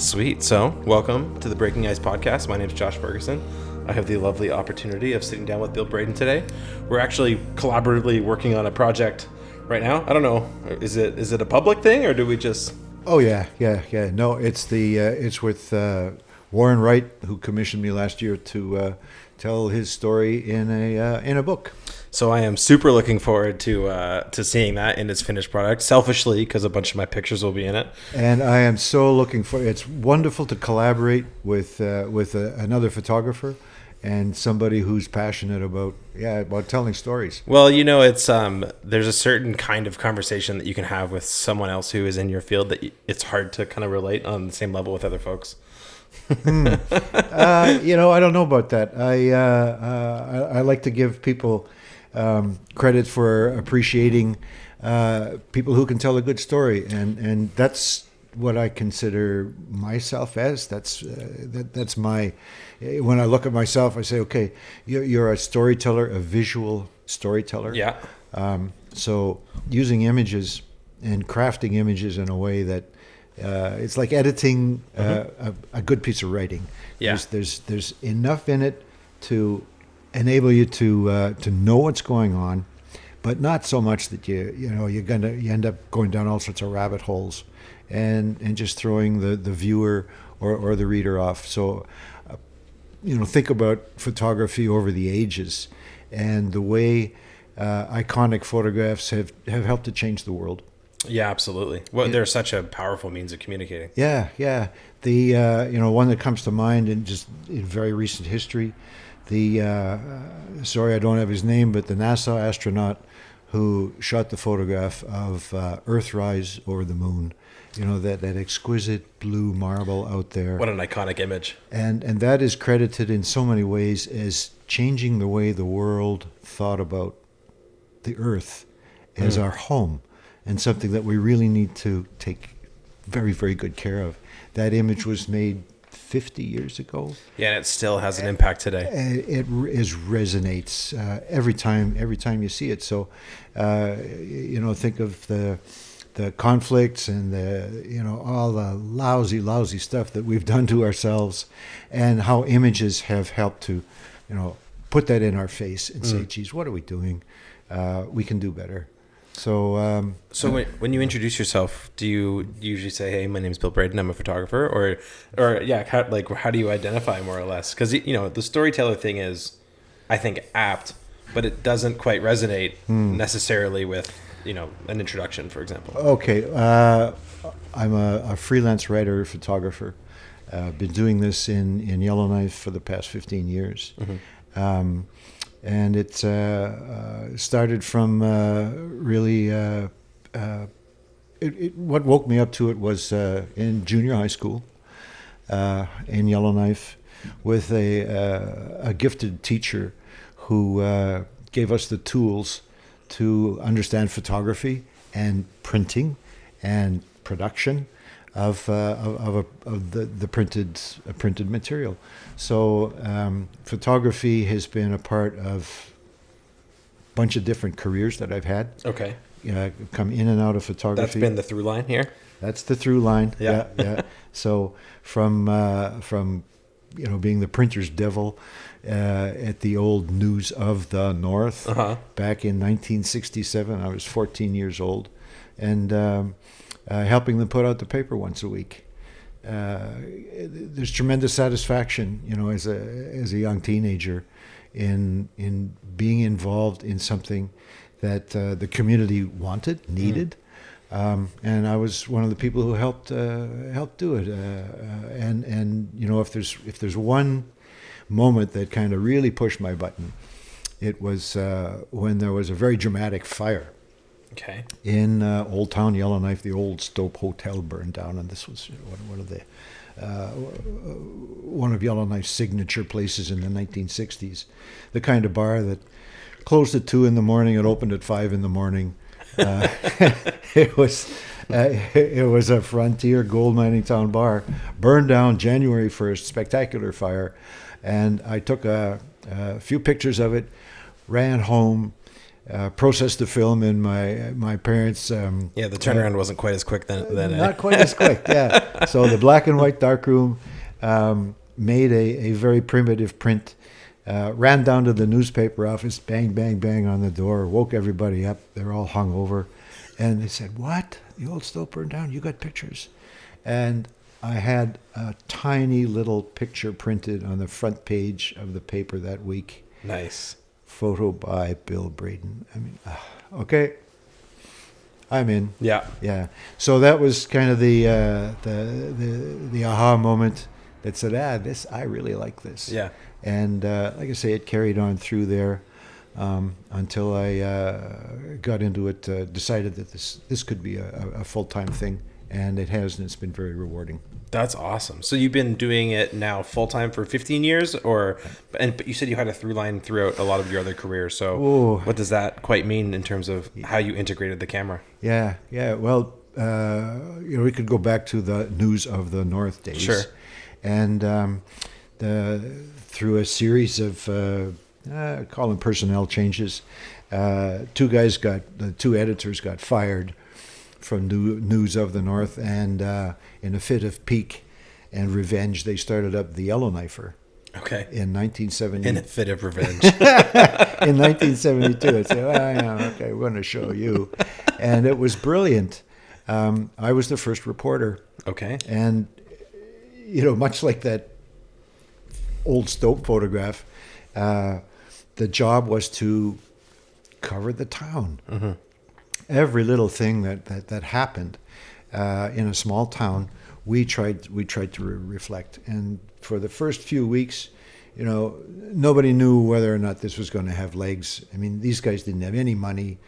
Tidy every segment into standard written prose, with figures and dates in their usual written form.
Sweet. So, welcome to the Breaking Ice podcast. My name is Josh Ferguson. I have the lovely opportunity of sitting down with Bill Braden today. We're actually collaboratively working on a project right now. I don't know. Is it a public thing or do we just? Oh yeah. No, it's with Warren Wright, who commissioned me last year to tell his story in a book. So I am super looking forward to seeing that in its finished product. Selfishly, because a bunch of my pictures will be in it. And I am so looking for. It's wonderful to collaborate with another photographer and somebody who's passionate about telling stories. Well, it's there's a certain kind of conversation that you can have with someone else who is in your field that it's hard to kind of relate on the same level with other folks. I don't know about that. I like to give people credit for appreciating people who can tell a good story, and that's what I consider myself as. That's my. When I look at myself, I say, okay, you're a storyteller, a visual storyteller. Yeah. So using images and crafting images in a way that it's like editing a good piece of writing. Yeah. There's enough in it to enable you to know what's going on, but not so much that you end up going down all sorts of rabbit holes and just throwing the viewer or the reader off. So think about photography over the ages and the way iconic photographs have helped to change the world. Yeah, absolutely. Well, they're such a powerful means of communicating. Yeah. The one that comes to mind in very recent history, sorry I don't have his name, but the NASA astronaut who shot the photograph of Earthrise over the moon. That exquisite blue marble out there. What an iconic image. And that is credited in so many ways as changing the way the world thought about the Earth as our home, and something that we really need to take very, very good care of. That image was made 50 years ago. Yeah, and it still has an impact today. It resonates every time you see it. So, think of the conflicts and all the lousy stuff that we've done to ourselves, and how images have helped to, put that in our face and say, geez, what are we doing? We can do better. So when you introduce yourself, do you usually say, "Hey, my name is Bill Braden. I'm a photographer," or how do you identify more or less? Because the storyteller thing is, I think, apt, but it doesn't quite resonate necessarily with an introduction, for example. Okay, I'm a freelance writer, photographer. Been doing this in Yellowknife for the past 15 years. Mm-hmm. And it started from really. What woke me up to it was in junior high school in Yellowknife, with a gifted teacher who gave us the tools to understand photography and printing and production of the printed material. So photography has been a part of a bunch of different careers that I've had. Okay. Come in and out of photography. That's been the through line here? That's the through line. Yeah. So from being the printer's devil at the old News of the North back in 1967, I was 14 years old, and helping them put out the paper once a week. There's tremendous satisfaction, as a young teenager, in being involved in something that the community wanted, needed, and I was one of the people who helped do it. And if there's one moment that kind of really pushed my button, it was when there was a very dramatic fire. Okay. In Old Town Yellowknife, the old Stope Hotel burned down, and this was one of Yellowknife's signature places in the 1960s. The kind of bar that closed at 2 in the morning and opened at 5 in the morning. It was a frontier gold mining town bar, burned down January 1st. Spectacular fire, and I took a few pictures of it, ran home. processed the film in my parents. Yeah, the turnaround wasn't quite as quick then. Not quite as quick, yeah. So the black and white darkroom made a very primitive print. Ran down to the newspaper office, bang, bang, bang on the door, woke everybody up. They're all hung over. And they said, "What? The old stove burned down? You got pictures?" And I had a tiny little picture printed on the front page of the paper that week. Nice. Photo by Bill Braden. I mean, okay, I'm in. Yeah. Yeah. So that was kind of the aha moment that said, I really like this. Yeah. And like I say, it carried on through there until I got into it, decided that this could be a full-time thing, and it has, and it's been very rewarding. That's awesome. So you've been doing it now full-time for 15 years, but you said you had a through line throughout a lot of your other careers. So what does that quite mean in terms of how you integrated the camera? Yeah. Well, we could go back to the News of the North days. Sure. And through a series of call them personnel changes, two editors got fired from News of the North, and in a fit of pique and revenge, they started up the Yellowknife. Okay. In 1970. In a fit of revenge. In 1972, I said, "Well, yeah, okay, we're going to show you," and it was brilliant. I was the first reporter. Okay. And much like that old stove photograph, the job was to cover the town. Mm-hmm. Every little thing that happened in a small town, we tried to reflect. And for the first few weeks, nobody knew whether or not this was going to have legs. I mean, these guys didn't have any money.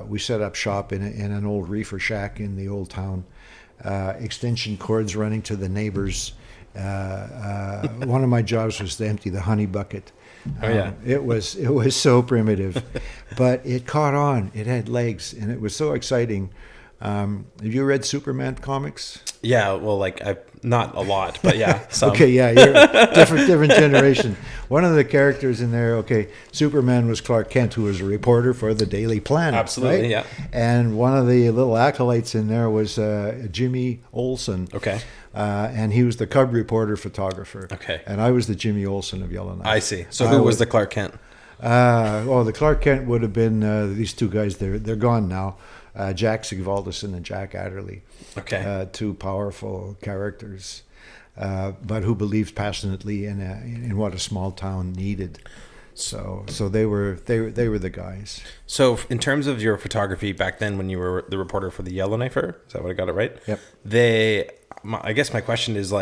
We set up shop in an old reefer shack in the old town. Extension cords running to the neighbors. One of my jobs was to empty the honey bucket. It was so primitive, but it caught on. It had legs, and it was so exciting. Have you read Superman comics? Yeah, well, I've not a lot, but yeah. Some. Okay, yeah, you're a different generation. One of the characters in there, Superman was Clark Kent, who was a reporter for the Daily Planet. Absolutely, right? Yeah. And one of the little acolytes in there was Jimmy Olsen. Okay. And he was the cub reporter photographer. Okay. And I was the Jimmy Olsen of Yellowknife. I see. So who was the Clark Kent? The Clark Kent would have been these two guys. They're gone now. Jack Sigvaldson and Jack Adderley. Okay. Two powerful characters, but who believed passionately in what a small town needed. So they were the guys. So in terms of your photography back then, when you were the reporter for the Yellowknife, is that what I got it right? Yep. I guess my question is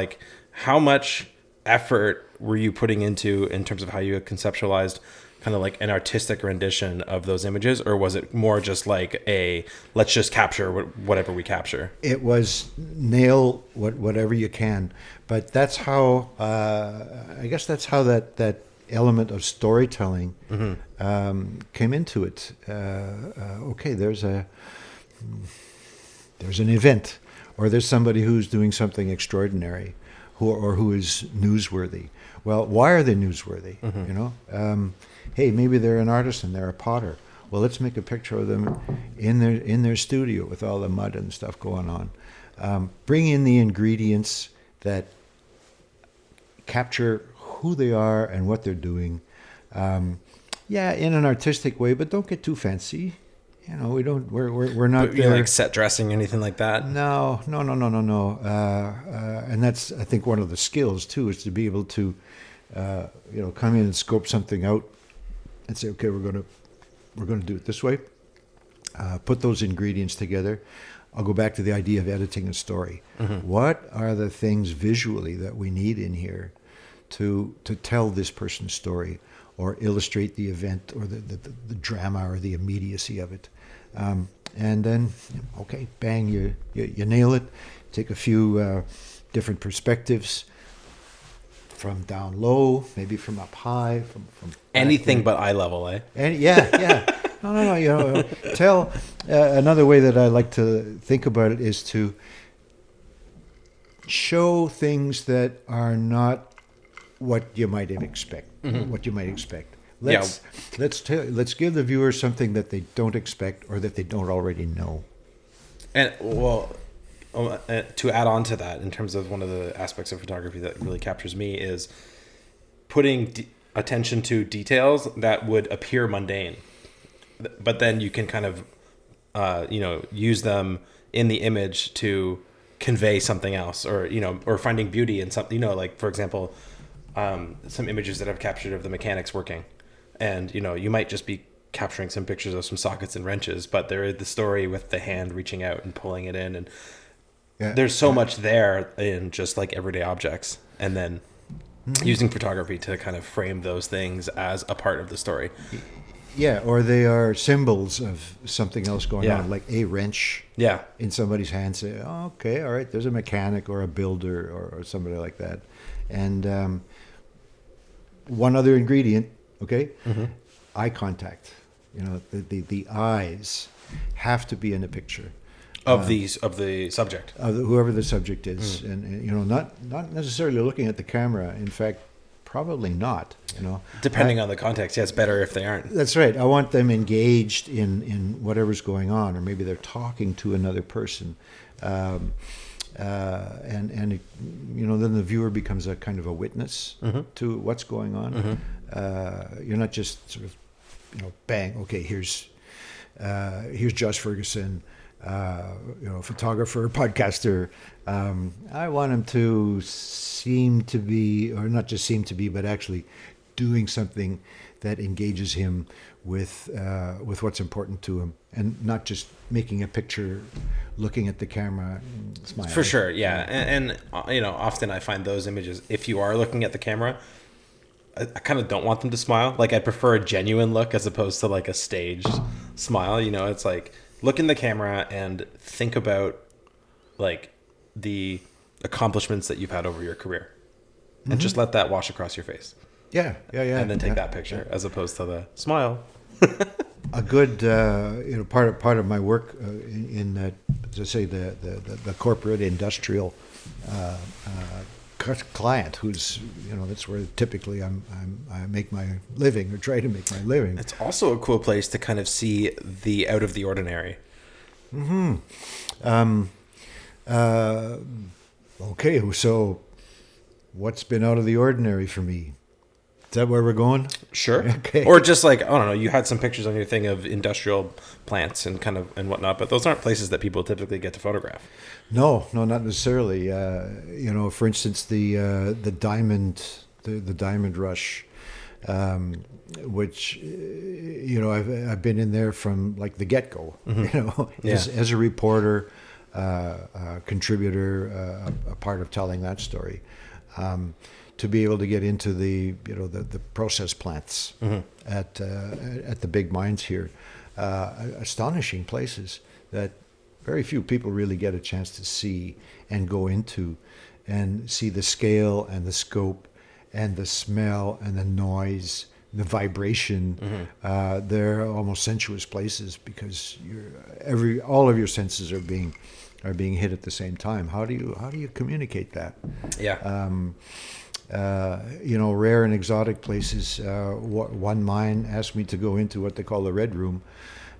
how much effort were you putting into in terms of how you conceptualized kind of an artistic rendition of those images, or was it more just let's just capture whatever we capture? It was nail whatever you can, but that's how I guess that's how that element of storytelling came into it. There's an event, or there's somebody who's doing something extraordinary, who is newsworthy. Well, why are they newsworthy? Mm-hmm. Hey, maybe they're an artist and they're a potter. Well, let's make a picture of them in their studio with all the mud and stuff going on. Bring in the ingredients that capture who they are and what they're doing. In an artistic way, but don't get too fancy. We're not there. Set dressing or anything like that? No. And that's, I think, one of the skills too, is to be able to, come in and scope something out and say, okay, we're going to do it this way. Put those ingredients together. I'll go back to the idea of editing a story. Mm-hmm. What are the things visually that we need in here to tell this person's story, or illustrate the event, or the drama, or the immediacy of it? And then, bang, you nail it. Take a few different perspectives, from down low, maybe from up high, from anything but eye level, eh? And no. Tell another way that I like to think about it is to show things that are not what you might expect. Mm-hmm. What you might expect. Let's give the viewer something that they don't expect or that they don't already know. And to add on to that, in terms of one of the aspects of photography that really captures me is putting attention to details that would appear mundane, but then you can kind of use them in the image to convey something else, or finding beauty in something, like, for example, some images that I've captured of the mechanics working, and you might just be capturing some pictures of some sockets and wrenches, but there is the story with the hand reaching out and pulling it in, and there's so much there in just like everyday objects, and then using photography to kind of frame those things as a part of the story. Yeah, or they are symbols of something else going on, like a wrench in somebody's hand. Say, oh, okay, all right, there's a mechanic or a builder or somebody like that. And one other ingredient, okay, eye contact. The eyes have to be in the picture. Of the subject. Whoever the subject is. And not necessarily looking at the camera. In fact, probably not. Depending on the context, it's better if they aren't. That's right. I want them engaged in whatever's going on, or maybe they're talking to another person, and then the viewer becomes a kind of a witness to what's going on. You're not just sort of bang. Okay, here's Josh Ferguson, photographer, podcaster. I want him to seem to be, or not just seem to be, but actually doing something that engages him with what's important to him, and not just making a picture, looking at the camera, and smiling. For sure, yeah. And often I find those images, if you are looking at the camera, I kind of don't want them to smile. Like, I prefer a genuine look as opposed to like a staged smile. It's like, look in the camera and think about like the accomplishments that you've had over your career, and just let that wash across your face. Yeah. And then take that picture as opposed to the smile. A good part of my work in that, to say the corporate industrial client, who's that's where typically I make my living, or try to make my living. It's also a cool place to kind of see the out of the ordinary. Okay, so what's been out of the ordinary for me? Is that where we're going? Sure. Okay. Or just like, I don't know, you had some pictures on your thing of industrial plants and whatnot, but those aren't places that people typically get to photograph. No, not necessarily. For instance, the diamond rush, which I've been in there from like the get-go. As a reporter, a contributor, a part of telling that story. To be able to get into the process plants at the big mines here, astonishing places that very few people really get a chance to see and go into, and see the scale and the scope and the smell and the noise, the vibration. They're almost sensuous places because all of your senses are being hit at the same time. How do you communicate that? Yeah. Rare and exotic places. One mine asked me to go into what they call the Red Room,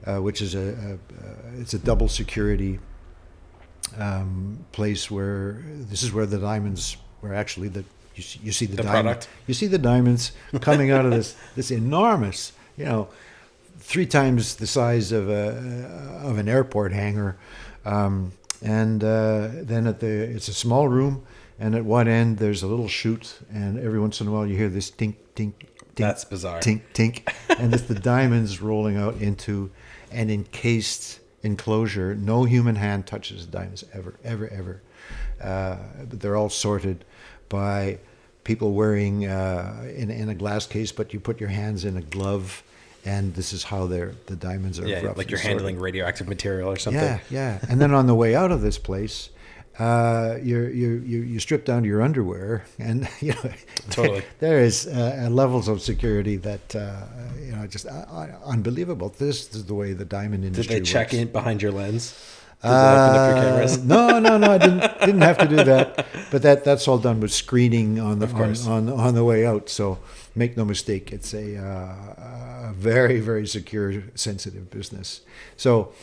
which is it's a double security place where this is where the diamonds were actually you see the diamond, product. You see the diamonds coming out of this enormous, 3 times the size of an airport hangar, and then it's a small room. And at one end, there's a little chute, and every once in a while you hear this tink, tink, tink. That's bizarre. Tink, tink. And it's the diamonds rolling out into an encased enclosure. No human hand touches the diamonds, ever, ever, ever. But they're all sorted by people wearing in a glass case, but you put your hands in a glove, and this is how the diamonds are roughly like you're sorted. Handling radioactive material or something. Yeah. And then on the way out of this place, you strip down to your underwear, and Totally. there is levels of security that just unbelievable. This is the way the diamond industry Did they check works. in behind your lens? Did that open up your cameras? No. I didn't have to do that. But that's all done with screening on the Of course. on the way out. So make no mistake, it's a very, very secure, sensitive business. So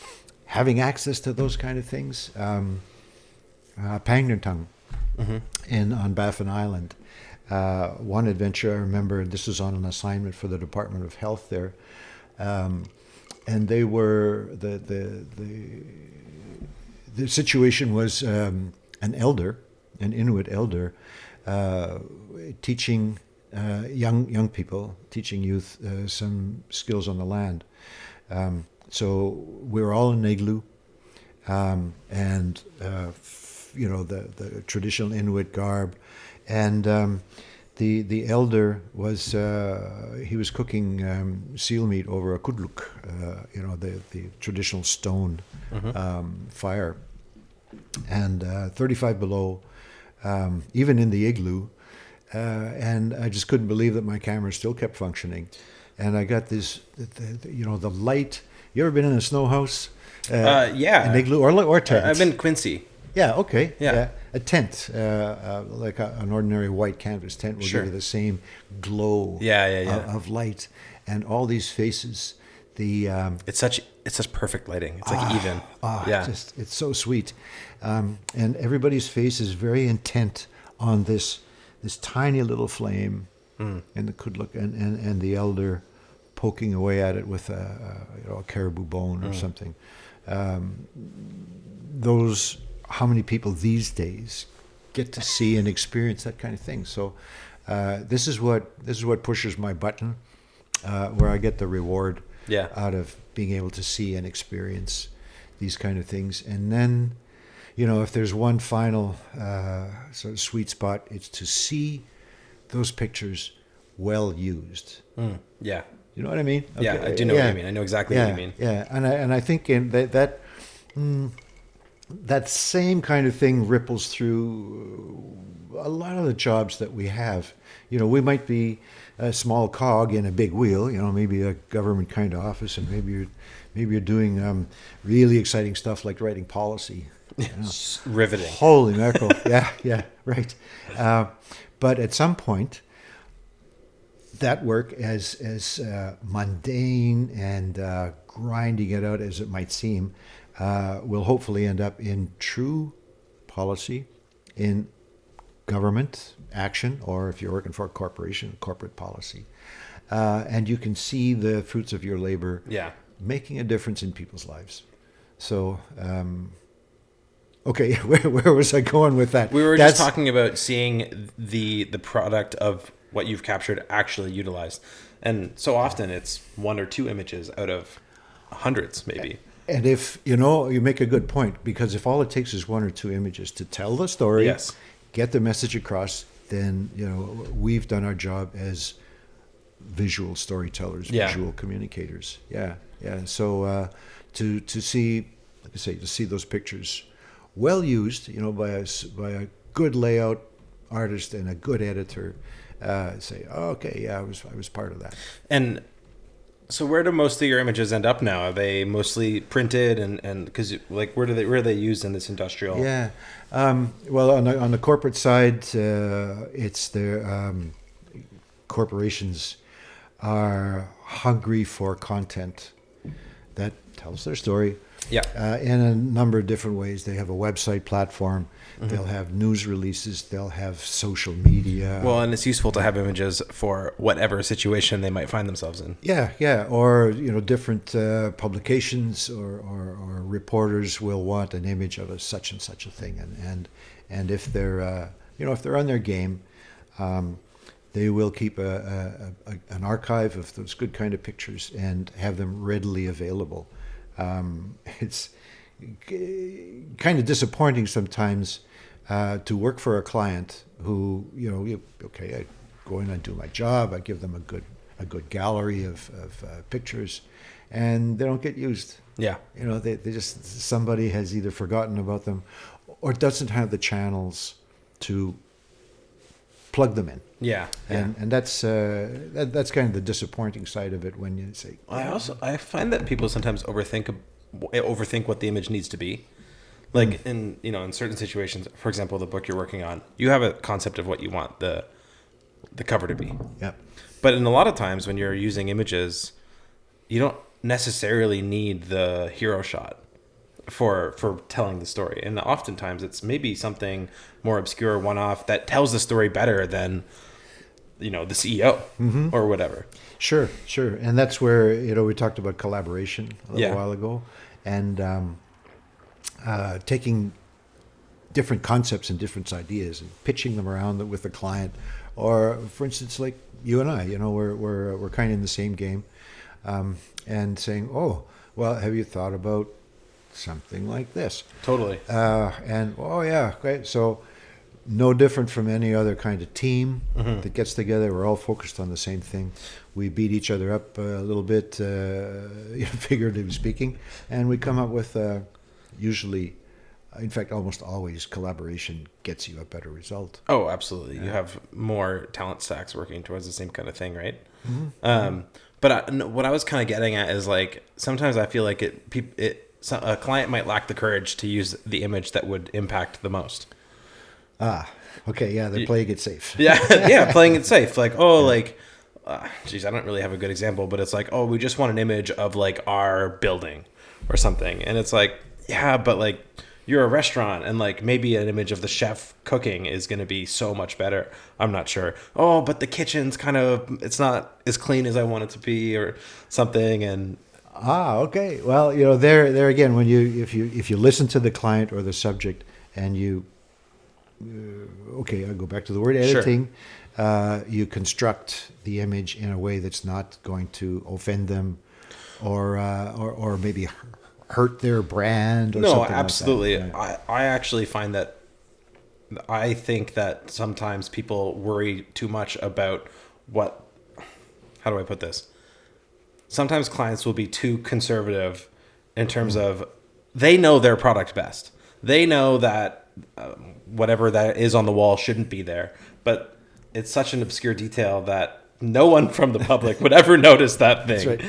having access to those kind of things, Pangnirtung on Baffin Island. One adventure I remember, this was on an assignment for the Department of Health there, and they were the situation was an Inuit elder, teaching young people, teaching youth some skills on the land. So we were all in igloo, and the traditional Inuit garb, and the elder was he was cooking seal meat over a kudluk, the traditional stone fire, and 35 below, even in the igloo, and I just couldn't believe that my camera still kept functioning, and I got this, the light. You ever been in a snow house? Yeah. An igloo or tent? I've been Quincy. Yeah, okay. Yeah. A tent, like an ordinary white canvas tent, will Sure. give you the same glow of light. And all these faces, It's such perfect lighting. It's like even. it's so sweet. And everybody's face is very intent on this tiny little flame in the kudluk, and the elder poking away at it with a caribou bone or something. How many people these days get to see and experience that kind of thing? So this is what pushes my button, where I get the reward out of being able to see and experience these kind of things. And then, if there's one final sort of sweet spot, it's to see those pictures well used. Yeah. You know what I mean? Okay. Yeah, I do know what you mean. I know exactly what you mean. Yeah, and I think in that same kind of thing ripples through a lot of the jobs that we have. We might be a small cog in a big wheel. Maybe a government kind of office, and maybe you're doing really exciting stuff like writing policy. Riveting. Holy mackerel! yeah, right. But at some point, that work, as mundane and grinding it out as it might seem, will hopefully end up in true policy, in government action, or if you're working for a corporation, corporate policy. And you can see the fruits of your labor making a difference in people's lives. So, okay, where was I going with that? We were just talking about seeing the product of what you've captured actually utilized. And so often it's one or two images out of hundreds, maybe. And if, you make a good point, because if all it takes is one or two images to tell the story, get the message across, then, we've done our job as visual storytellers, visual communicators. Yeah. So to see, like I say, to see those pictures well used, by a good layout artist and a good editor, say, oh, okay, yeah, I was part of that. And so where do most of your images end up now? Are they mostly printed, and because where are they used in this industrial? Yeah, well, on the corporate side, it's their corporations are hungry for content that tells their story. Yeah, in a number of different ways. They have a website platform. Mm-hmm. They'll have news releases. They'll have social media. Well, and it's useful to have images for whatever situation they might find themselves in. Yeah. Or different publications or reporters will want an image of such and such a thing, and if they're if they're on their game, they will keep an archive of those good kind of pictures and have them readily available. It's kind of disappointing sometimes to work for a client who, I go in and do my job. I give them a good gallery of pictures, and they don't get used. Yeah, they just, somebody has either forgotten about them or doesn't have the channels to plug them in. Yeah, and that's kind of the disappointing side of it when you say. I find that people sometimes overthink what the image needs to be. Like in certain situations, for example, the book you're working on, you have a concept of what you want the cover to be. Yeah. But in a lot of times when you're using images, you don't necessarily need the hero shot for telling the story. And oftentimes it's maybe something more obscure, one-off that tells the story better than the CEO or whatever. Sure. And that's where, we talked about collaboration a little while ago, and taking different concepts and different ideas and pitching them around with the client. Or, for instance, like you and I, we're kind of in the same game, and saying, oh, well, have you thought about something like this? Totally. And, oh, yeah, great. So no different from any other kind of team that gets together. We're all focused on the same thing. We beat each other up a little bit, figuratively speaking, and we come up with usually, in fact, almost always, collaboration gets you a better result. Oh, absolutely. You have more talent stacks working towards the same kind of thing, right? But what I was kind of getting at is, like, sometimes I feel like a client might lack the courage to use the image that would impact the most. Okay, yeah, they're playing it safe. Yeah, playing it safe. Like, geez, I don't really have a good example, but it's like, oh, we just want an image of, like, our building or something. And it's like, yeah, but, like, you're a restaurant, and, like, maybe an image of the chef cooking is going to be so much better. I'm not sure. Oh, but the kitchen's it's not as clean as I want it to be or something. And okay. Well, there again, when if you listen to the client or the subject, and you I'll go back to the word editing. Sure. You construct the image in a way that's not going to offend them, or maybe hurt their brand. Or something absolutely. Like that. I actually find that I think that sometimes people worry too much about how do I put this? Sometimes clients will be too conservative in terms of they know their product best. They know that whatever that is on the wall shouldn't be there, but it's such an obscure detail that no one from the public would ever notice that thing. That's right.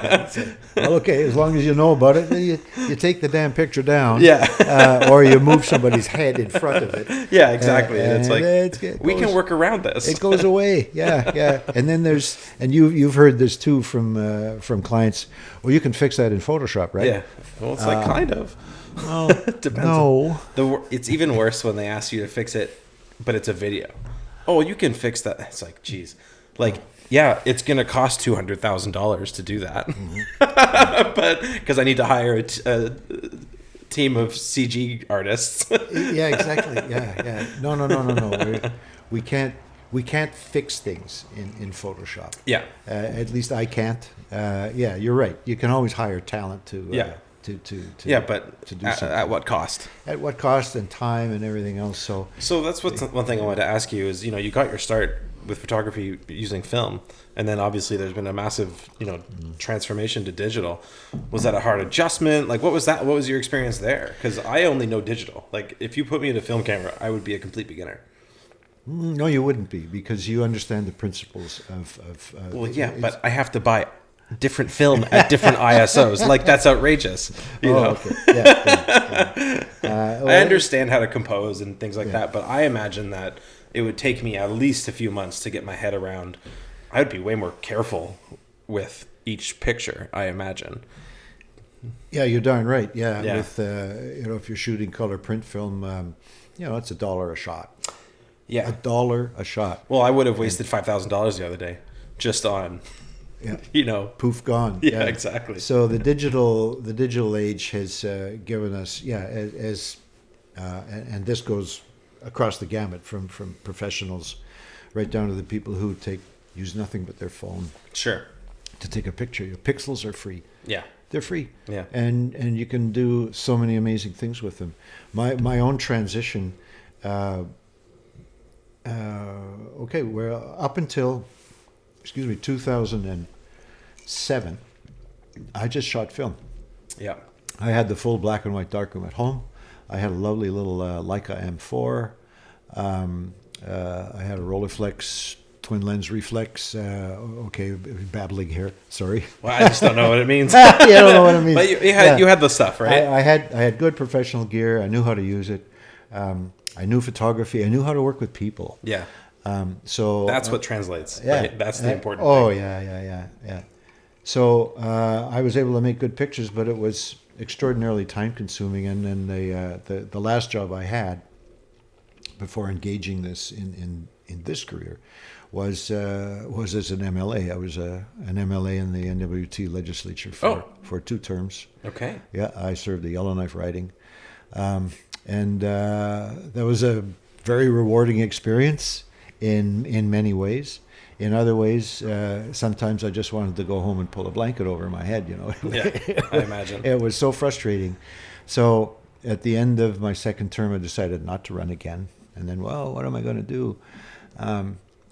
That's it. Well, okay, as long as you know about it, then you take the damn picture down. Yeah. Or you move somebody's head in front of it. Yeah, exactly. And it's like, we can work around this. It goes away. Yeah. And then you've heard this too from clients. Well, you can fix that in Photoshop, right? Yeah. Well, it's like kind of. Well, depends. No. It's even worse when they ask you to fix it, but it's a video. Oh, you can fix that. It's like, geez. Like, yeah, it's going to cost $200,000 to do that. But because I need to hire a team of CG artists. Yeah, exactly. Yeah. No. We can't fix things in Photoshop. Yeah. At least I can't. Yeah, you're right. You can always hire talent to but to do at what cost? At what cost and time and everything else. So that's one thing I wanted to ask you is, you got your start with photography using film, and then obviously there's been a massive, transformation to digital. Was that a hard adjustment? Like, what was that? What was your experience there? Because I only know digital. Like, if you put me in a film camera, I would be a complete beginner. No, you wouldn't be, because you understand the principles of but I have to buy different film at different ISOs. Like, that's outrageous. Okay. Yeah. I understand how to compose and things like that, but I imagine that it would take me at least a few months to get my head around. I would be way more careful with each picture, I imagine. Yeah, you're darn right. Yeah. With if you're shooting color print film, it's $1 a shot. Yeah, $1 a shot. Well, I would have wasted $5,000 the other day just on. Yeah. Poof, gone. Yeah, exactly. So the digital age has given us, and this goes across the gamut from professionals right down to the people who use nothing but their phone. Sure. To take a picture. Your pixels are free. Yeah. They're free. Yeah. And you can do so many amazing things with them. My own transition, up until 2007, I just shot film. Yeah. I had the full black and white darkroom at home. I had a lovely little Leica M4. I had a Rolleiflex twin lens reflex. Okay, babbling here. Sorry. Well, I just don't know what it means. You don't know what it means. But you had the stuff, right? I had good professional gear. I knew how to use it. I knew photography. I knew how to work with people. Yeah. So that's what translates. Yeah. Right? That's the important thing. Yeah. So I was able to make good pictures, but it was extraordinarily time consuming. And then the last job I had before engaging this in this career was as an MLA. I was an MLA in the NWT legislature for 2 terms. Okay. Yeah, I served the Yellowknife riding. And that was a very rewarding experience in many ways. In other ways, sometimes I just wanted to go home and pull a blanket over my head, Yeah, I imagine. It was so frustrating. So at the end of my second term, I decided not to run again. And then, well, what am I going to do?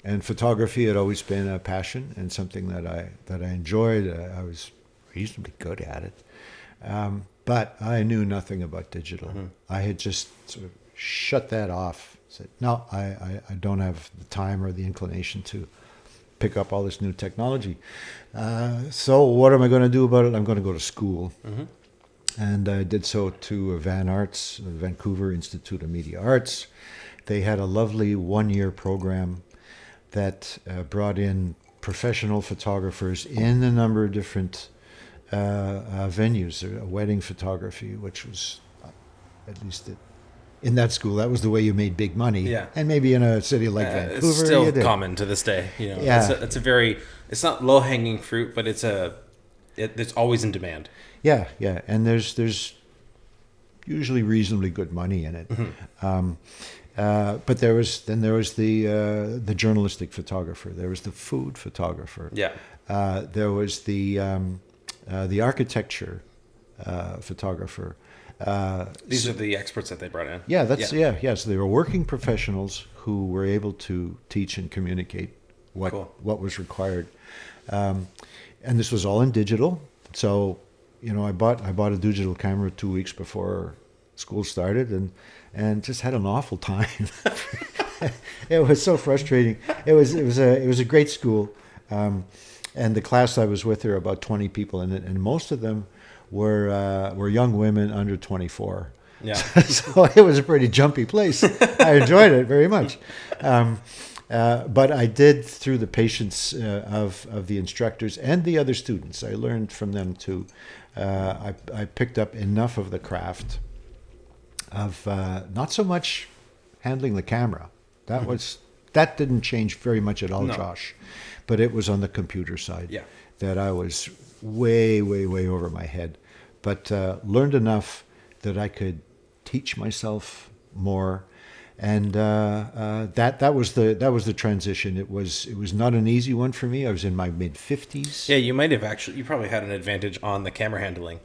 And photography had always been a passion and something that I enjoyed. I was reasonably good at it. But I knew nothing about digital. Mm-hmm. I had just sort of shut that off. Said, no, I don't have the time or the inclination to pick up all this new technology. So what am I going to do about it? I'm going to go to school. Mm-hmm. And I did so to Van Arts, Vancouver Institute of Media Arts. They had a lovely 1-year program that brought in professional photographers in a number of different venues. Wedding photography, which was, at least in that school, that was the way you made big money. Yeah. And maybe in a city like Vancouver, it's still common to this day. Yeah. It's not low hanging fruit, but it's always in demand. Yeah. And there's usually reasonably good money in it. Mm-hmm. But there was the journalistic photographer. There was the food photographer. Yeah. There was the architecture photographer. These are the experts that they brought in. Yeah, So they were working professionals who were able to teach and communicate what was required. And this was all in digital. So, I bought a digital camera 2 weeks before school started and just had an awful time. It was so frustrating. It was a great school. And the class I was with, there were about 20 people in it, and most of them were young women under 24. Yeah. So it was a pretty jumpy place. I enjoyed it very much. But I did, through the patience of the instructors and the other students, I learned from them too. I picked up enough of the craft of not so much handling the camera. That didn't change very much at all, no. Josh. But it was on the computer side that I was way, way, way over my head. But learned enough that I could teach myself more, and that was the transition. It was not an easy one for me. I was in my mid-50s. Yeah, you probably had an advantage on the camera handling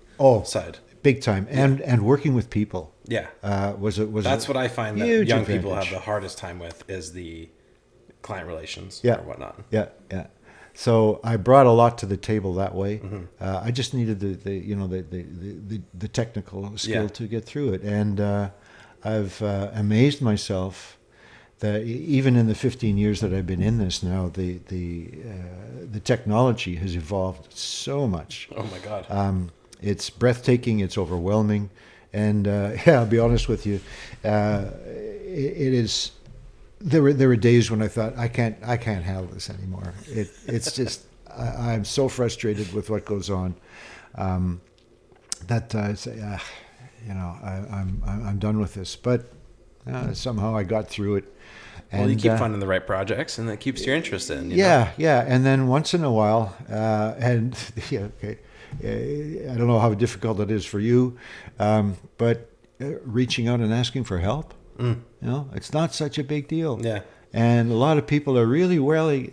side. Big time, and working with people. Yeah, that's what I find that young people have the hardest time with is the client relations or whatnot. Yeah. So I brought a lot to the table that way. Mm-hmm. I just needed the technical skill to get through it, and I've amazed myself that even in the 15 years that I've been in this now, the technology has evolved so much. Oh my God! It's breathtaking. It's overwhelming, and I'll be honest with you, it is. There were days when I thought I can't handle this anymore. It's just I'm so frustrated with what goes on that I say I'm done with this. But somehow I got through it. And you keep finding the right projects, and that keeps your interest in. Yeah. And then once in a while, I don't know how difficult it is for you, but reaching out and asking for help. It's not such a big deal. Yeah. And a lot of people are really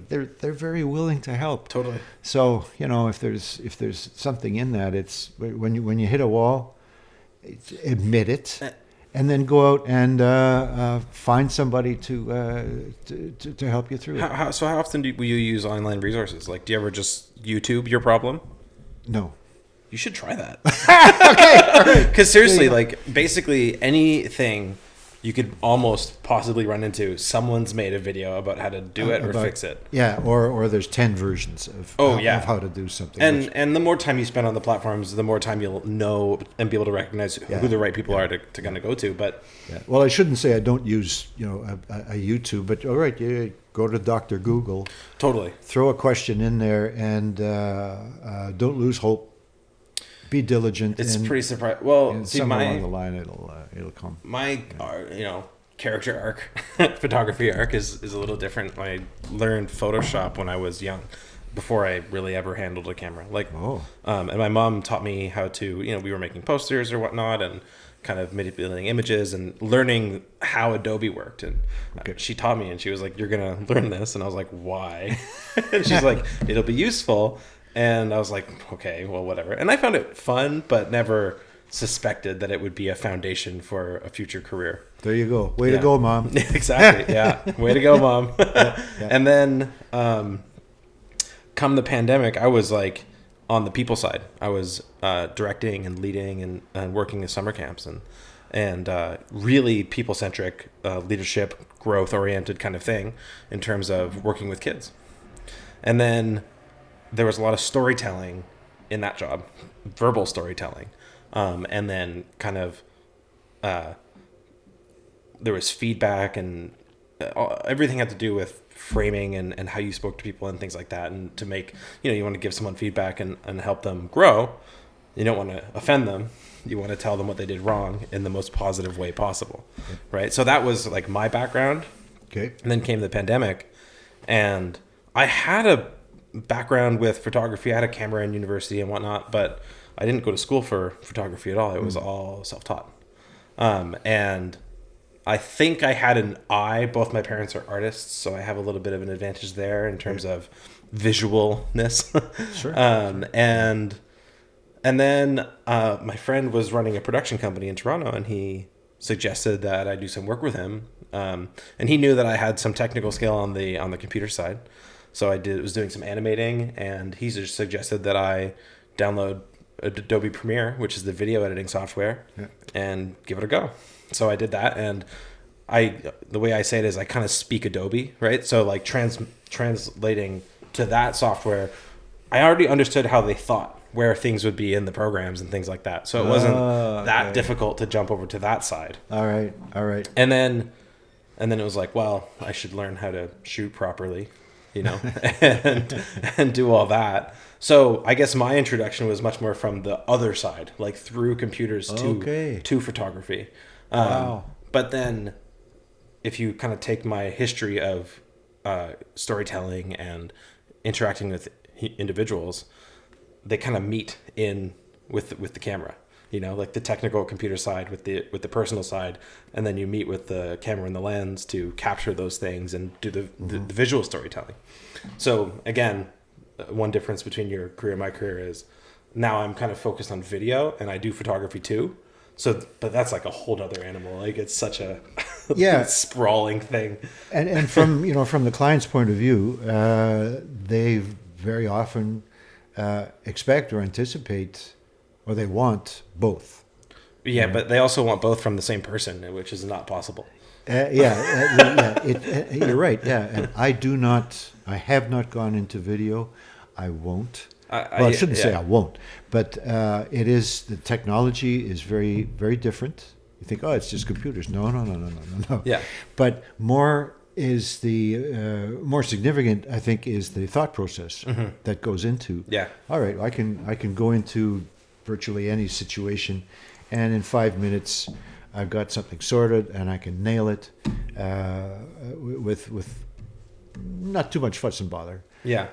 they're very willing to help. Totally. So, if there's something in that, it's when you hit a wall, admit it, and then go out and find somebody to help you through it. So how often will you use online resources? Like, do you ever just YouTube your problem? No. You should try that. Okay. All right. Because seriously, like basically anything you could almost possibly run into someone's made a video about how to do it or fix it. Yeah, or there's 10 versions of how to do something. And the more time you spend on the platforms, the more time you'll know and be able to recognize who the right people are to kind of go to. But well, I shouldn't say I don't use a YouTube, but all right, you go to Dr. Google. Totally. Throw a question in there and don't lose hope. Be diligent. It's pretty surprising. Well, see, somewhere along the line, it'll come. My character arc, photography arc is a little different. I learned Photoshop when I was young, before I really ever handled a camera. And my mom taught me how to. We were making posters or whatnot, and kind of manipulating images and learning how Adobe worked. And she taught me, and she was like, "You're gonna learn this," and I was like, "Why?" And she's like, "It'll be useful." And I was like, okay, well, whatever. And I found it fun, but never suspected that it would be a foundation for a future career. There you go. Way to go, Mom. Exactly. Yeah. Way to go, Mom. And then come the pandemic, I was like on the people side. I was directing and leading and working in summer camps and really people-centric, leadership, growth-oriented kind of thing in terms of working with kids. And then there was a lot of storytelling in that job, verbal storytelling. And then kind of there was feedback and everything had to do with framing and how you spoke to people and things like that. And to make, you want to give someone feedback and help them grow. You don't want to offend them. You want to tell them what they did wrong in the most positive way possible. Okay. Right. So that was like my background. Okay. And then came the pandemic, and I had a background with photography. I had a camera in university and whatnot, but I didn't go to school for photography at all. It was all self-taught. And I think I had an eye. Both my parents are artists, so I have a little bit of an advantage there in terms of visualness. Sure. And then my friend was running a production company in Toronto, and he suggested that I do some work with him. And he knew that I had some technical skill on the computer side. So I was doing some animating, and he just suggested that I download Adobe Premiere, which is the video editing software, and give it a go. So I did that, and the way I say it is I kind of speak Adobe, right? So like translating to that software, I already understood how they thought, where things would be in the programs and things like that. So it wasn't that difficult to jump over to that side. All right. And then it was like, well, I should learn how to shoot properly. And do all that. So I guess my introduction was much more from the other side, like through computers to photography. Wow. But then if you kind of take my history of storytelling and interacting with individuals, they kind of meet in with the camera. Like the technical computer side with the personal side, and then you meet with the camera and the lens to capture those things and do the visual storytelling. So again, one difference between your career and my career is now I'm kind of focused on video, and I do photography too. So, but that's like a whole other animal. Like it's such a sprawling thing. And from from the client's point of view, they very often expect or anticipate. Or they want both. Yeah, but they also want both from the same person, which is not possible. You're right. Yeah, and I have not gone into video. I won't. I shouldn't say I won't, but the technology is very, very different. You think, it's just computers. No. Yeah. But more significant, I think, is the thought process that goes into. Yeah. All right, I can go into virtually any situation, and in 5 minutes I've got something sorted and I can nail it with not too much fuss and bother. Yeah.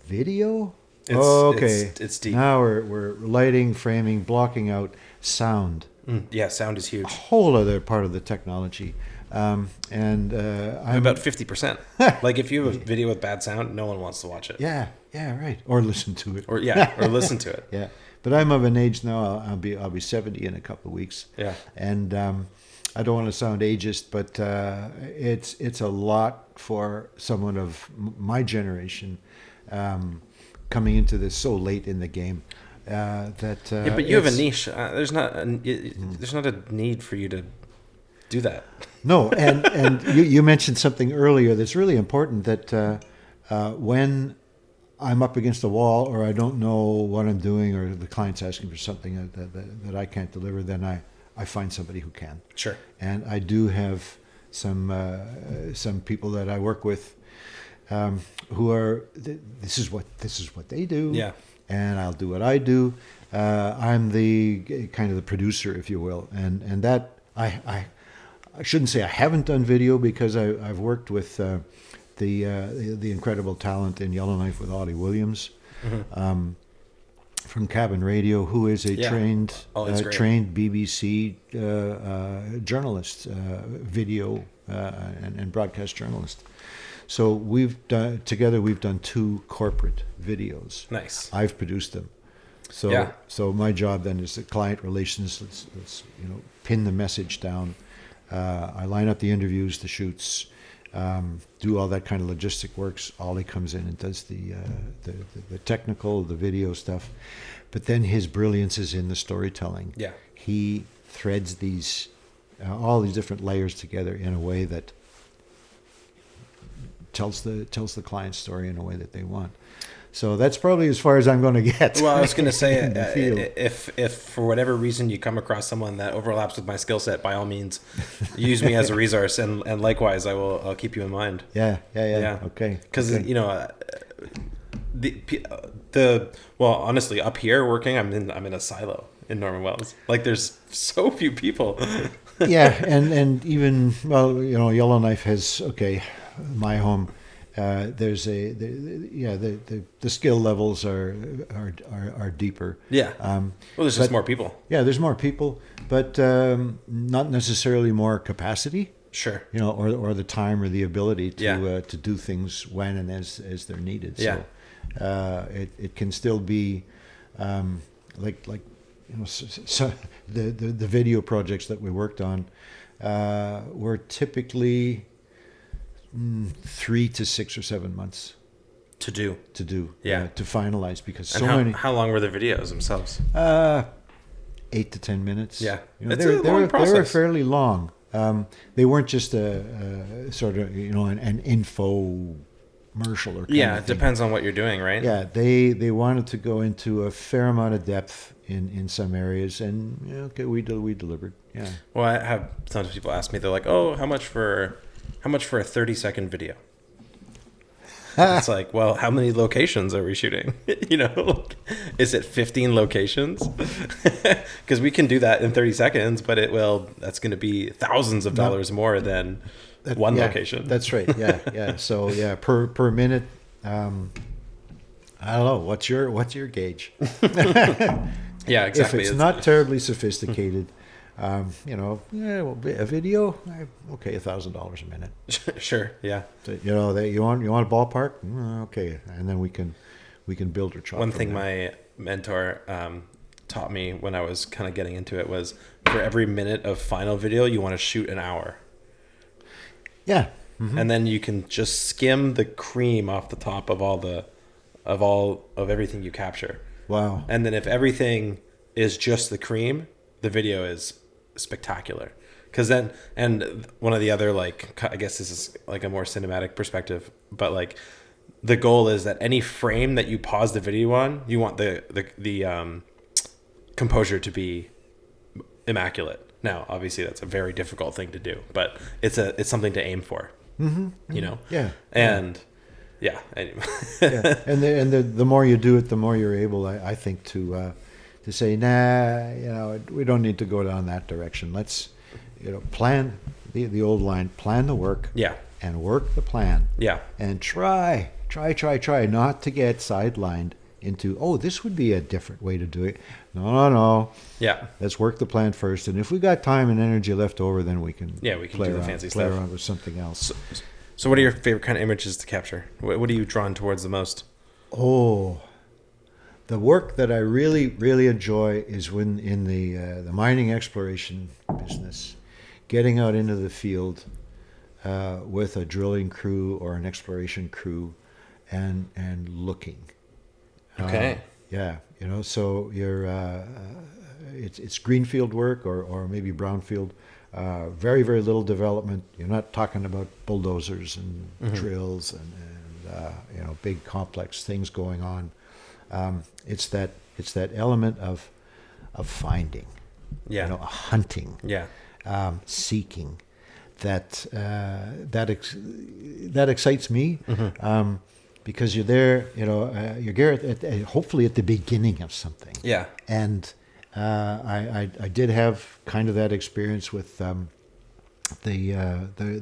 Video? Okay. It's deep. Now we're lighting, framing, blocking out sound. Yeah, sound is huge. A whole other part of the technology. I'm about 50%. Like if you have a video with bad sound, no one wants to watch it. Yeah, right. Or listen to it. Or listen to it. Yeah. But I'm of an age now. I'll be 70 in a couple of weeks. Yeah. And I don't want to sound ageist, but it's a lot for someone of my generation coming into this so late in the game. But you have a niche. There's not a need for you to do that. No, and you mentioned something earlier that's really important, that when I'm up against a wall or I don't know what I'm doing or the client's asking for something that I can't deliver, then I find somebody who can. Sure. And I do have some people that I work with who are this is what they do. Yeah. And I'll do what I do. I'm the kind of the producer, if you will, and that I shouldn't say I haven't done video, because I've worked with the incredible talent in Yellowknife with Audie Williams, from Cabin Radio, who is a trained BBC journalist, video and broadcast journalist. So we've done 2 corporate videos. Nice. I've produced them. So my job then is the client relations. Let's pin the message down. I line up the interviews, the shoots, do all that kind of logistic works. Ollie comes in and does the technical, the video stuff. But then his brilliance is in the storytelling. Yeah. He threads these all these different layers together in a way that tells the client's story in a way that they want. So that's probably as far as I'm going to get. Well, I was going to say, if for whatever reason you come across someone that overlaps with my skill set, by all means, use me as a resource, and likewise, I'll keep you in mind. Yeah. Okay. Because well, honestly, up here working, I'm in a silo in Norman Wells. Like, there's so few people. Yeah, and even Yellowknife has my home. There's the skill levels are deeper. Yeah. Well, there's just more people. Yeah, there's more people, but not necessarily more capacity. Sure. Or the time or the ability to do things when and as they're needed. Yeah. So it can still be so the video projects that we worked on were typically 3 to 6 or 7 months to do to finalize, because how long were the videos themselves? 8 to 10 minutes. Yeah. They were fairly long. They weren't just a sort of an info commercial or it depends on what you're doing, right? Yeah, they wanted to go into a fair amount of depth in some areas, and we delivered. Yeah. Well, I have tons of people ask me, they're like, "Oh, how much for a 30-second video?" It's like, well, how many locations are we shooting? Is it 15 locations? Because we can do that in 30 seconds, but that's going to be thousands of dollars more than one location. That's right. Yeah. So per minute. I don't know. What's your gauge? Yeah, exactly. If it's not terribly sophisticated, a video, $1,000 a minute. Sure. Yeah. So, you want a ballpark? Okay, and then we can build or chop. One thing my mentor taught me when I was kind of getting into it was, for every minute of final video, you want to shoot an hour. Yeah. Mm-hmm. And then you can just skim the cream off the top of of everything you capture. Wow. And then if everything is just the cream, the video is spectacular. Because then, and one of the other, I guess this is like a more cinematic perspective, but the goal is that any frame that you pause the video on, you want the composure to be immaculate. Now, obviously, that's a very difficult thing to do, but it's something to aim for. Mm-hmm. Yeah. And anyway. Yeah. And the more you do it, the more you're able, I think, to say, nah, we don't need to go down that direction. Let's, plan the old line, plan the work. Yeah. And work the plan. Yeah. And try not to get sidelined into, this would be a different way to do it. No. Yeah. Let's work the plan first, and if we got time and energy left over, then we can do the fancy stuff. Play around with something else. So what are your favorite kind of images to capture? What are you drawn towards the most? Oh, the work that I really, really enjoy is when in the mining exploration business, getting out into the field with a drilling crew or an exploration crew and looking. Okay. So you're it's greenfield work or maybe brownfield. Very, very little development. You're not talking about bulldozers and drills and big complex things going on. It's that element of finding, hunting, seeking. That excites me. Because you're there, you're hopefully at the beginning of something. Yeah. And I did have kind of that experience with the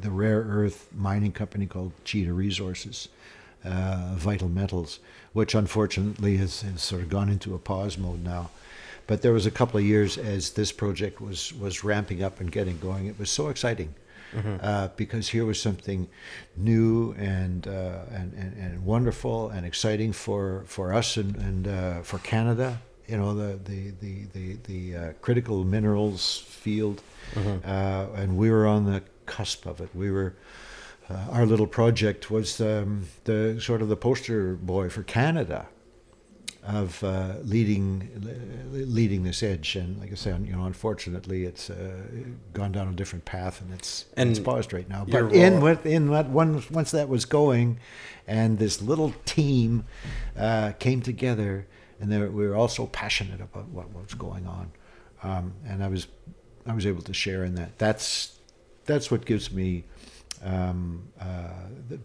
rare earth mining company called Cheetah Resources, Vital Metals, which unfortunately has sort of gone into a pause mode now. But there was a couple of years as this project was ramping up and getting going. It was so exciting. Because here was something new and wonderful and exciting for us and for Canada. The critical minerals field, and we were on the cusp of it. We were our little project was the sort of the poster boy for Canada of leading this edge, and like I say, unfortunately, it's gone down a different path, and it's paused right now. But once that was going, and this little team came together, and we were all so passionate about what was going on, and I was able to share in that. That's what gives me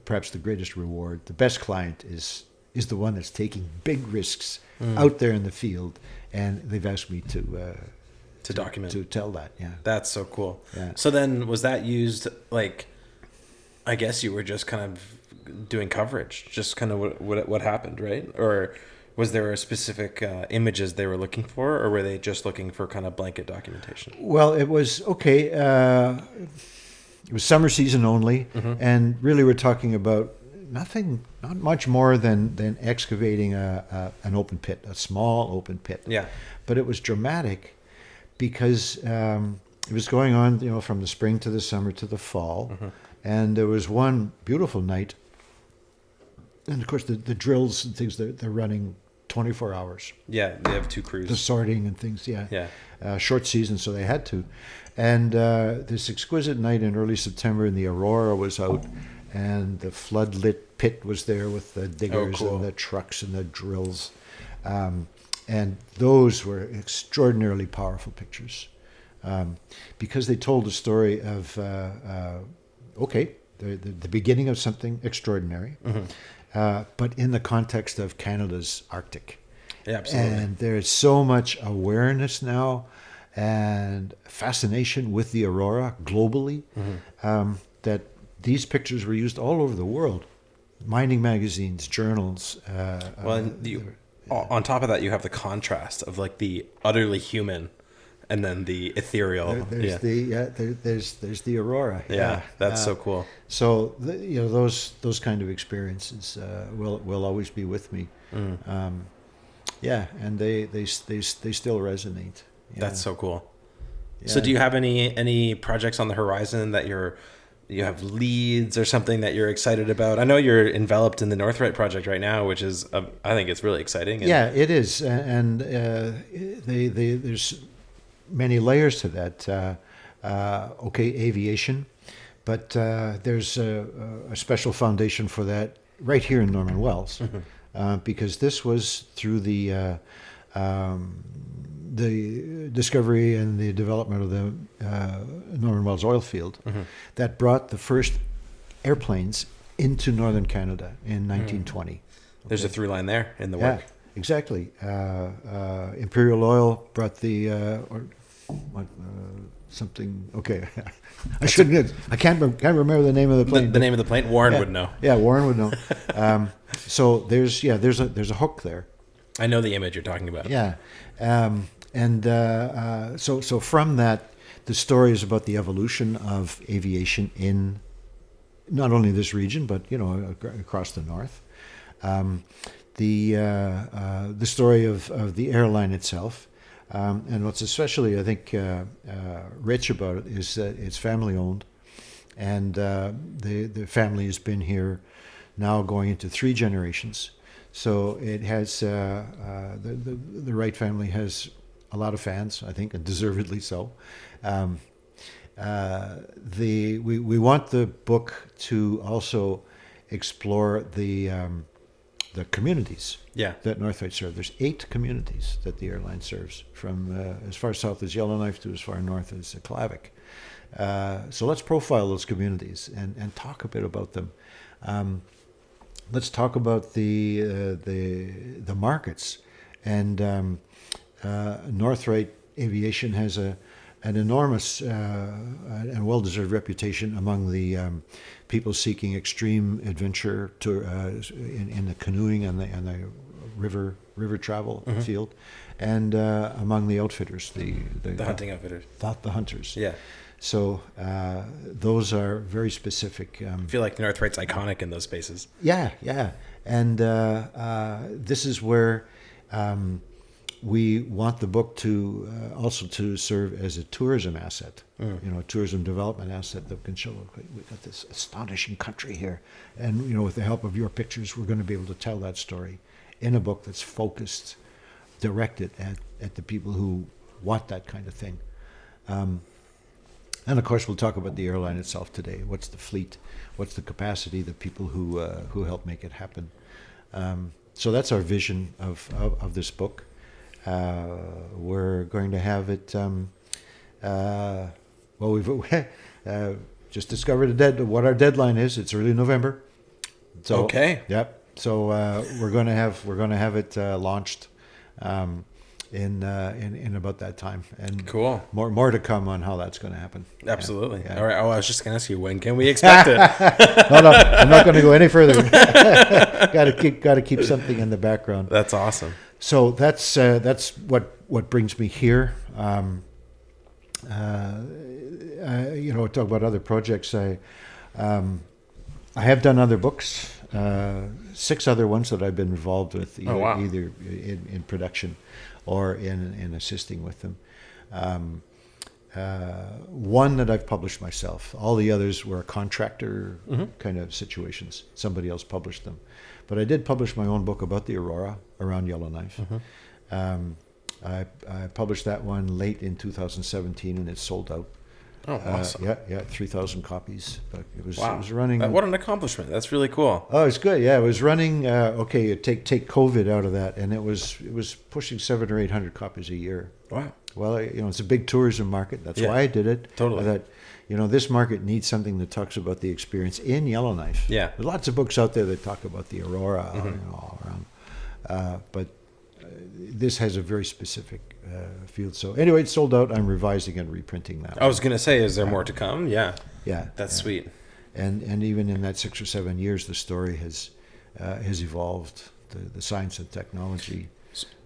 perhaps the greatest reward. The best client is the one that's taking big risks out there in the field, and they've asked me to document, to tell that. Yeah, that's so cool. Yeah. So then, was that used like? I guess you were just kind of doing coverage, just kind of what happened, right? Or was there a specific images they were looking for, or were they just looking for kind of blanket documentation? Well, it was okay. It was summer season only, and really we're talking about not much more than excavating an open pit, a small open pit. Yeah. But it was dramatic because it was going on, from the spring to the summer to the fall, and there was one beautiful night, and of course the drills and things they're running 24 hours. Yeah, they have two crews. The sorting and things. Yeah. Yeah. Short season, so they had to, and this exquisite night in early September, and the aurora was out. And the flood-lit pit was there with the diggers and the trucks and the drills. And those were extraordinarily powerful pictures because they told the story of, the beginning of something extraordinary, but in the context of Canada's Arctic. Yeah, absolutely. And there's so much awareness now and fascination with the aurora globally that these pictures were used all over the world, mining magazines, journals. On top of that, you have the contrast of like the utterly human, and then the ethereal. There's the aurora. Yeah, that's so cool. So those kind of experiences will always be with me. And they still resonate. Yeah. That's so cool. Yeah. So do you have any projects on the horizon that you have leads or something that you're excited about? I know you're enveloped in the Northright project right now, which is, I think it's really exciting. Yeah, it is. And there's many layers to that. Aviation, but there's a special foundation for that right here in Norman Wells, because this was through the discovery and the development of the Norman Wells oil field that brought the first airplanes into northern Canada in 1920. There's a through line there in the work. Yeah, exactly. Imperial Oil brought the something. Okay, I shouldn't. I can't remember the name of the plane. The name of the plane. Warren would know. Yeah, Warren would know. So there's a hook there. I know the image you're talking about. Yeah. So from that, the story is about the evolution of aviation in not only this region, but across the north. The story of the airline itself, and what's especially I think rich about it is that it's family owned, and the family has been here now going into 3 generations. So it has the Wright family has a lot of fans, I think, and deservedly so. Um, we want the book to also explore the communities that Northright serve. There's 8 communities that the airline serves, from as far south as Yellowknife to as far north as Klavik. So let's profile those communities and talk a bit about them. Let's talk about the markets. And Northright Aviation has an enormous and well-deserved reputation among the people seeking extreme adventure in the canoeing and the river travel field, and among the outfitters, the hunting outfitters, the hunters. Yeah. So those are very specific. I feel like Northright's iconic in those spaces. Yeah, and this is where we want the book to also to serve as a tourism asset, a tourism development asset that can show, look, we've got this astonishing country here, and with the help of your pictures, we're going to be able to tell that story in a book that's focused, directed at the people who want that kind of thing. And of course, we'll talk about the airline itself today. What's the fleet? What's the capacity? The people who help make it happen. So that's our vision of this book. We're going to have it. We've just discovered what our deadline is. It's early November. So, okay. Yep. So we're going to have it launched in about that time, and cool. More to come on how that's going to happen. Absolutely. Yeah. All right. Oh, I was just going to ask you, when can we expect it? No, I'm not going to go any further. Got to keep something in the background. That's awesome. So that's what brings me here. Talk about other projects. I have done other books. 6 other ones that I've been involved with, either in production or in assisting with them. One that I've published myself. All the others were contractor kind of situations. Somebody else published them. But I did publish my own book about the Aurora around Yellowknife. I published that one late in 2017, and it sold out. Oh, awesome. 3,000 copies. But it was running. What an accomplishment. That's really cool. Oh, it's good. Yeah, it was running. Take COVID out of that, and it was pushing 700 or 800 copies a year. Wow. Well, it's a big tourism market. That's why I did it. Totally. I thought, this market needs something that talks about the experience in Yellowknife. Yeah. There's lots of books out there that talk about the Aurora all around, but this has a very specific field. So anyway, it's sold out. I'm revising and reprinting that. I was going to say, is there more to come? Yeah. Yeah. That's sweet. And even in that 6 or 7 years, the story has evolved. The science and technology.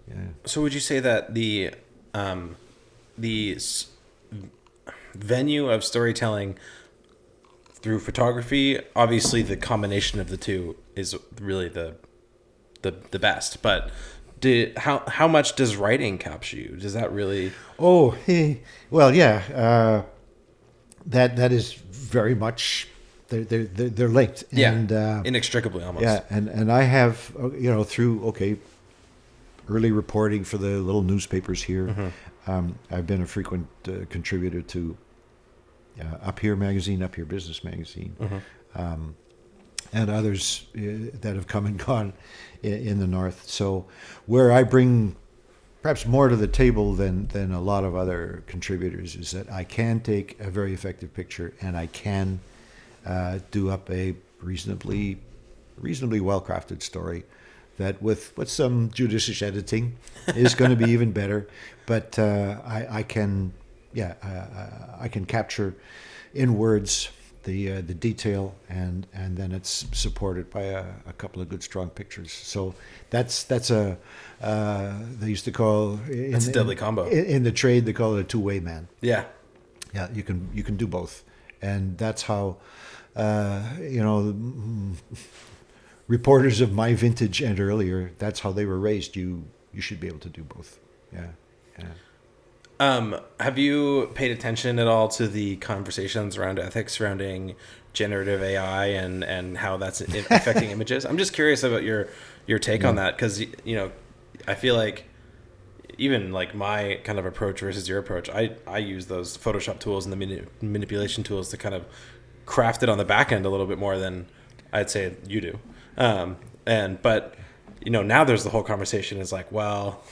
Yeah. So would you say that the venue of storytelling through photography, obviously the combination of the two is really the best, but how much does writing capture you? Does that really? Oh, well, yeah. That is very much they're linked. Yeah, and, inextricably almost. Yeah, and I have through early reporting for the little newspapers here. I've been a frequent contributor to Up Here Magazine, Up Here Business Magazine, and others that have come and gone in the North. So where I bring perhaps more to the table than a lot of other contributors is that I can take a very effective picture and I can do up a reasonably well-crafted story that with some judicious editing is going to be even better. But I can capture in words the detail, and then it's supported by a couple of good strong pictures. So that's a they used to call it's a deadly combo in the trade. They call it a two-way man. Yeah, you can do both, and that's how reporters of my vintage and earlier, that's how they were raised. You should be able to do both. Yeah. Have you paid attention at all to the conversations around ethics surrounding generative AI and how that's affecting images? I'm just curious about your take on that, because I feel like even like my kind of approach versus your approach, I use those Photoshop tools and the manipulation tools to kind of craft it on the back end a little bit more than I'd say you do. But now there's the whole conversation is like, well,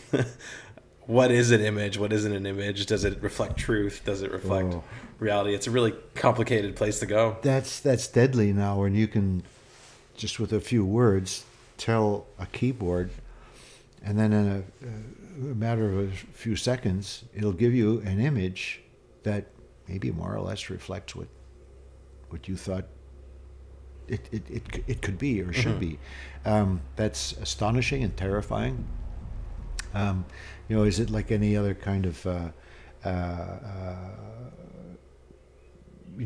what is an image? What isn't an image? Does it reflect truth? Does it reflect reality? It's a really complicated place to go. That's deadly now, when you can just with a few words tell a keyboard, and then in a matter of a few seconds, it'll give you an image that maybe more or less reflects what you thought it could be or should be. That's astonishing and terrifying. Is it like any other kind of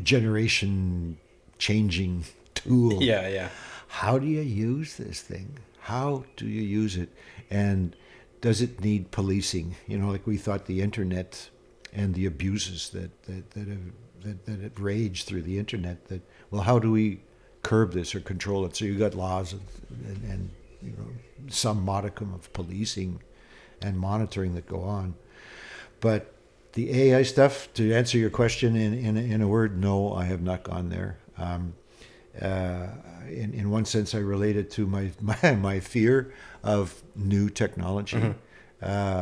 generation changing tool? Yeah. How do you use this thing? How do you use it? And does it need policing? Like we thought the internet and the abuses that have raged through the internet, how do we curb this or control it? So you got laws and some modicum of policing and monitoring that go on. But the AI stuff, to answer your question in a word, no, I have not gone there. In one sense, I relate it to my fear of new technology. Do I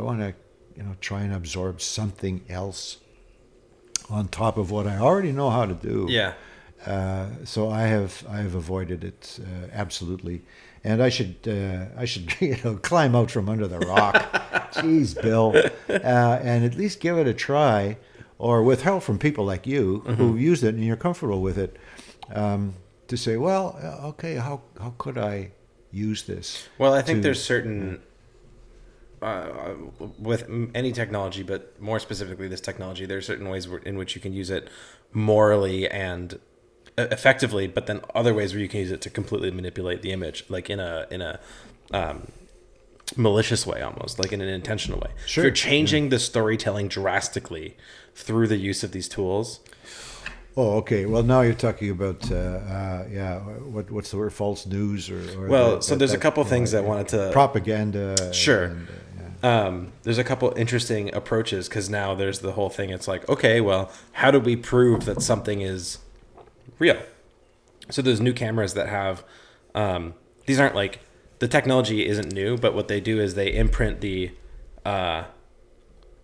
want to try and absorb something else on top of what I already know how to do? Yeah. So I have avoided it absolutely, and I should climb out from under the rock. Jeez, Bill, and at least give it a try, or with help from people like you who've used it and you're comfortable with it, to say, well, okay, how could I use this? Well, I think there's certain with any technology, but more specifically this technology, there are certain ways in which you can use it morally and effectively, but then other ways where you can use it to completely manipulate the image, like in a malicious way, almost like in an intentional way. Sure. If you're changing the storytelling drastically through the use of these tools. Oh, okay. Well, now you're talking about what's the word? False news or So there's a couple things I wanted to propaganda. Sure. There's a couple interesting approaches, because now there's the whole thing. It's like, okay, well, how do we prove that something is real? So there's new cameras that have, these aren't like, the technology isn't new, but what they do is they imprint the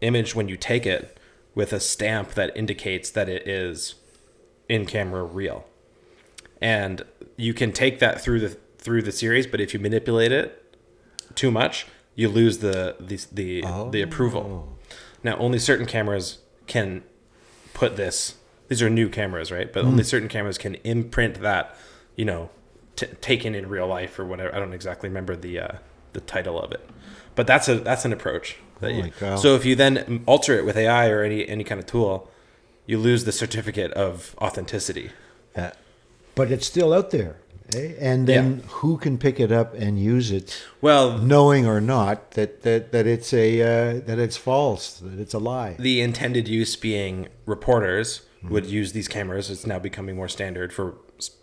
image when you take it with a stamp that indicates that it is in camera real. And you can take that through the series, but if you manipulate it too much, you lose the approval. Now, only certain cameras can put this. These are new cameras, right? But only certain cameras can imprint that, taken in real life or whatever. I don't exactly remember the title of it, but that's an approach. So if you then alter it with AI or any kind of tool, you lose the certificate of authenticity. Yeah. But it's still out there. And then who can pick it up and use it? Well, knowing or not that it's that it's false, that it's a lie. The intended use being reporters would use these cameras. It's now becoming more standard for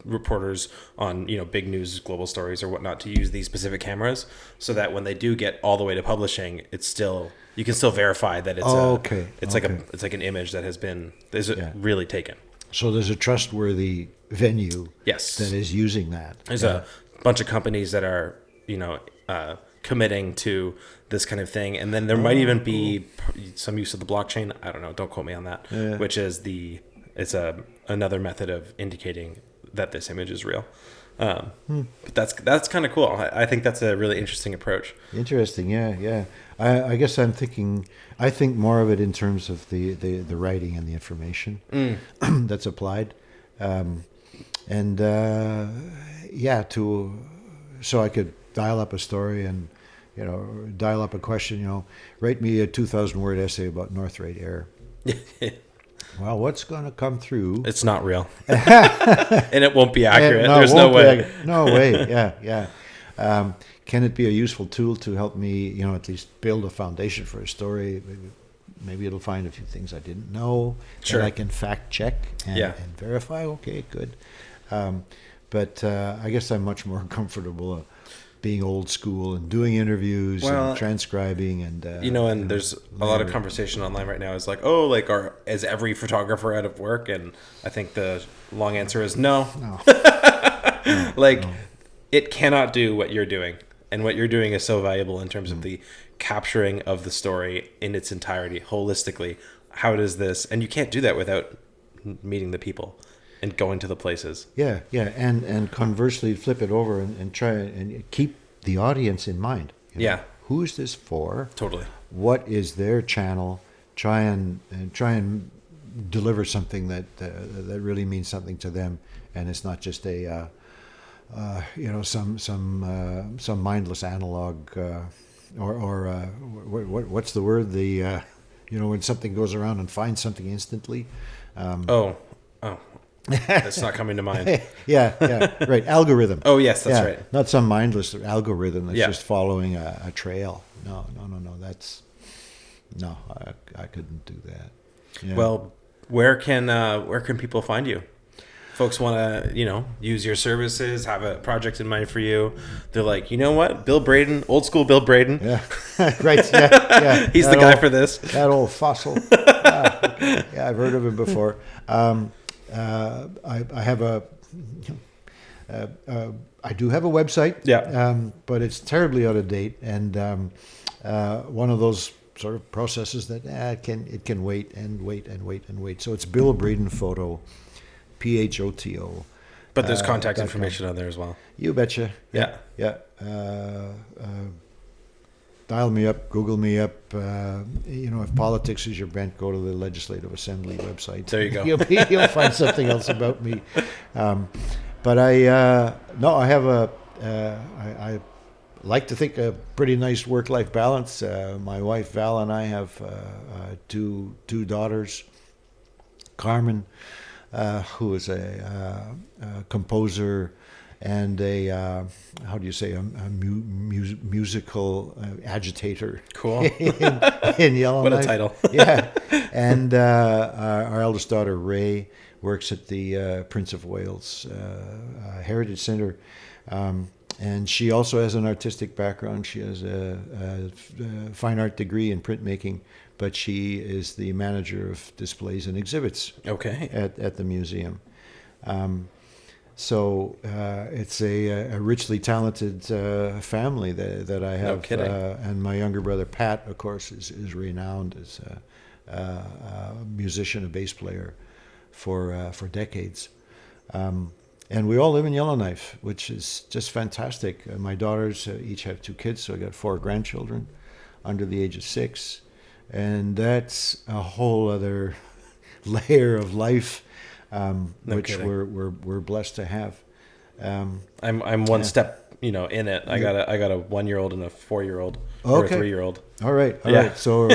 reporters on big news, global stories or whatnot to use these specific cameras, so that when they do get all the way to publishing, it's still, you can still verify that it's it's like an image that has been really taken. So there's a trustworthy venue that is using that. There's a bunch of companies that are, committing to this kind of thing. And then there might even be some use of the blockchain. I don't know. Don't quote me on that, which is another method of indicating that this image is real. But that's kind of cool. I think that's a really interesting approach. Interesting. Yeah. I guess I think more of it in terms of the writing and the information that's applied. So I could dial up a story and, dial up a question, write me a 2,000-word essay about Northrate Air. Well, what's going to come through? It's not real. And it won't be accurate. There's no way. No way. Yeah. Can it be a useful tool to help me, at least build a foundation for a story? Maybe it'll find a few things I didn't know. Sure. And I can fact check and verify. Okay, good. But I guess I'm much more comfortable being old school and doing interviews and transcribing and and there's a lot of conversation online right now. Is like, oh, like, is every photographer out of work? And I think the long answer is no. Like, it cannot do what you're doing, and what you're doing is so valuable in terms of the capturing of the story in its entirety, holistically. How does this? And you can't do that without meeting the people and going to the places. Yeah, and conversely, flip it over and try and keep the audience in mind. Yeah, who is this for? Totally. What is their channel? Try and deliver something that really means something to them, and it's not just a some mindless analog or what's the word, when something goes around and finds something instantly. That's not coming to mind. yeah, right. Algorithm. Oh, yes, that's right. Not some mindless algorithm that's just following a trail. No. I couldn't do that. Yeah. Well, where can people find you? Folks want to, use your services, have a project in mind for you. They're like, you know what? Bill Braden, old school Bill Braden. Yeah, right. Yeah. He's the guy for this. That old fossil. Yeah, I've heard of him before. I have I do have a website. Yeah. But it's terribly out of date, and one of those sort of processes that it can wait and wait and wait and wait. So it's Bill Braden Photo. PHOTO. But there's contact information on there as well. You betcha. Yeah. Dial me up, Google me up. If politics is your bent, go to the Legislative Assembly website. There you go. You'll find something else about me. But I have I like to think a pretty nice work-life balance. My wife Val and I have two daughters. Carmen, who is a composer and a musical agitator. Cool. in Yellowknife. What a title. Yeah. And our eldest daughter Ray works at the Prince of Wales Heritage Centre. And she also has an artistic background. She has a fine art degree in printmaking, but she is the manager of displays and exhibits. Okay. At the museum. So it's a richly talented family that I have. No kidding. And my younger brother Pat, of course, is renowned as a musician, a bass player for decades. And we all live in Yellowknife, which is just fantastic. My daughters each have 2 kids, so I got 4 grandchildren under the age of 6. And that's a whole other layer of life, which we're blessed to have. I'm one step, in it. I got a 1-year-old and a 4-year-old or a 3-year-old. All right. So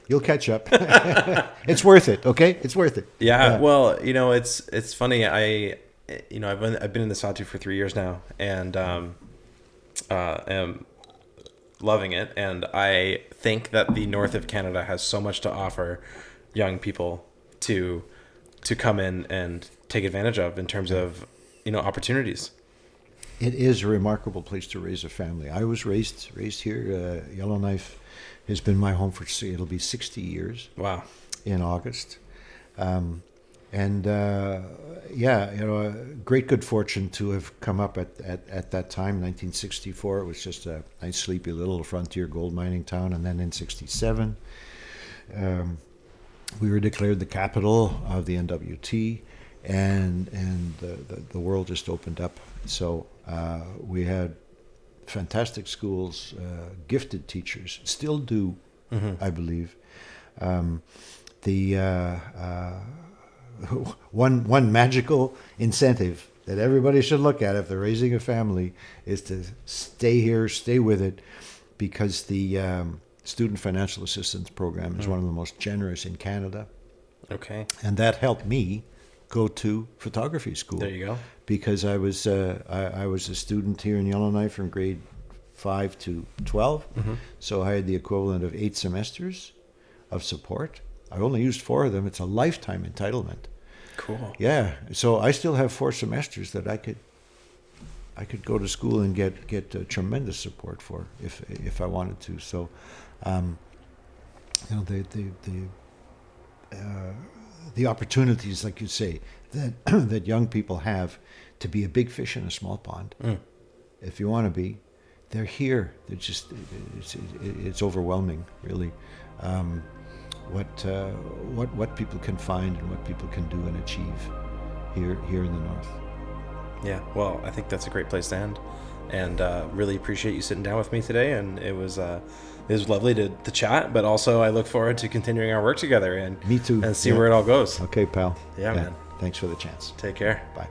you'll catch up. It's worth it. Okay, it's worth it. Yeah. Well, it's funny. I've been in the Sawtooth for 3 years now, and am loving it. And I think that the north of Canada has so much to offer young people to come in and take advantage of in terms of opportunities. It is a remarkable place to raise a family. I was raised here. Yellowknife has been my home for it'll be 60 years. Wow! In August, great good fortune to have come up at that time, 1964. It was just a nice, sleepy little frontier gold mining town, and then in '67, we were declared the capital of the NWT, and the world just opened up. So we had fantastic schools, gifted teachers, still do, I believe. One magical incentive that everybody should look at if they're raising a family is to stay here, stay with it, because the Student Financial Assistance Program is one of the most generous in Canada. Okay. And that helped me go to photography school. There you go. Because I was a student here in Yellowknife from grade 5 to 12, so I had the equivalent of 8 semesters of support. I only used 4 of them. It's a lifetime entitlement. Cool. Yeah. So I still have 4 semesters that I could I could go to school and get tremendous support for if I wanted to. So, you know, the opportunities, like you say, that that young people have to be a big fish in a small pond, if you want to be, they're here. They're just it's overwhelming, really. What people can find and what people can do and achieve here in the North. Yeah, well, I think that's a great place to end, and really appreciate you sitting down with me today. And it was lovely to chat, but also I look forward to continuing our work together and me too, and see where it all goes. Okay, pal. Yeah, man. Thanks for the chance. Take care. Bye.